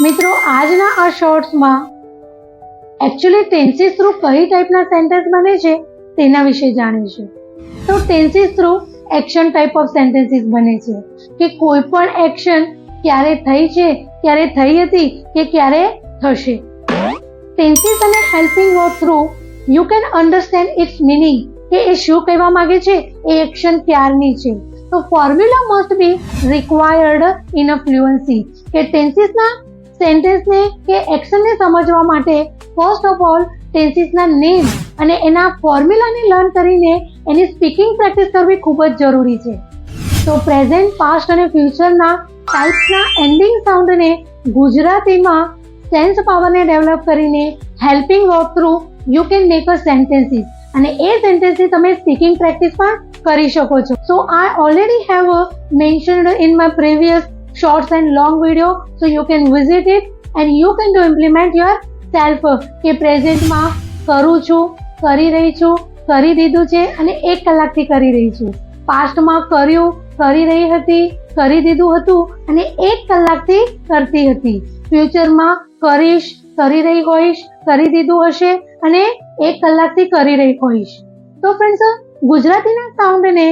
મિત્રો આજના આ શોર્ટ્સમાં એકચ્યુઅલી ટેન્સીસ થ્રુ કઈ ટાઈપના સેન્ટેન્સ બને છે તેના વિશે જાણીશું. તો tenses through action type of sentences બને છે કે કોઈ પણ એક્શન ક્યારે થઈ છે, ક્યારે થઈ હતી કે ક્યારે થશે. ટેન્સીસ અને helping verb through you can understand its meaning કે એ શું કહેવા માંગે છે, એ એક્શન ક્યારની છે. તો formula must be required in a fluency કે ટેન્સીસના સેન્ટેન્સને કે એક્શનને સમજવા માટે ફર્સ્ટ ઓફ ઓલ ટેન્સીસના નેમ અને એના ફોર્મ્યુલાને લર્ન કરીને એની સ્પીકિંગ પ્રેક્ટિસ કરવી ખૂબ જ જરૂરી છે. તો પ્રેઝન્ટ, પાસ્ટ અને ફ્યુચરના ટાઈપ્સના એન્ડિંગ સાઉન્ડને ગુજરાતીમાં સેન્સ પાવરને ડેવલપ કરીને helping verb through you can make a sentences અને એ સેન્ટેન્સની તમે સ્પીકિંગ પ્રેક્ટિસ પણ કરી શકો છો. So I already have mentioned in my previous shorts and long video, so you can visit it and you can do implement yourself કે પ્રેઝન્ટમાં કરું છું, કરી રહી છું, કરી દીધું છે અને 1 કલાકથી કરી રહી છું. પાસ્ટમાં કર્યું, કરી રહી હતી, કરી દીધું હતું અને 1 કલાકથી કરતી હતી. ફ્યુચરમાં કરીશ, કરી રહી હોઈશ, કરી દીધું હશે અને 1 કલાકથી કરી રહી હોઈશ. તો ફ્રેન્ડ્સ, ગુજરાતીના સાઉન્ડને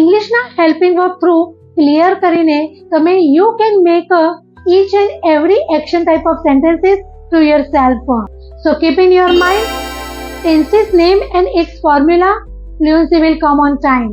ઇંગ્લિશના હેલ્પિંગ વર્બ થ્રુ ક્લિયર કરીને તમે you can make each and every action type of sentences to yourself. So keep in your mind tenses name and its formula, fluency will come on time.